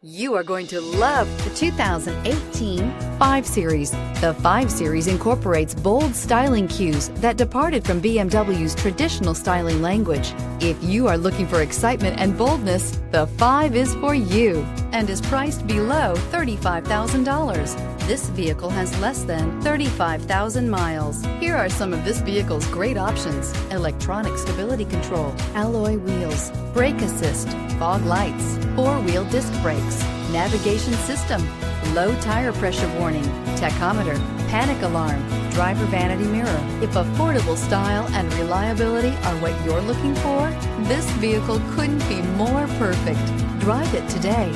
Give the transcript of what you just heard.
You are going to love the 2018 5 Series. The 5 Series incorporates bold styling cues that departed from BMW's traditional styling language. If you are looking for excitement and boldness, the 5 is for you and is priced below $35,000. This vehicle has less than 35,000 miles. Here are some of this vehicle's great options: electronic stability control, alloy wheels, brake assist, fog lights, 4-wheel disc brakes, navigation system, low tire pressure warning, tachometer, panic alarm, driver vanity mirror. If affordable style and reliability are what you're looking for, this vehicle couldn't be more perfect. Drive it today.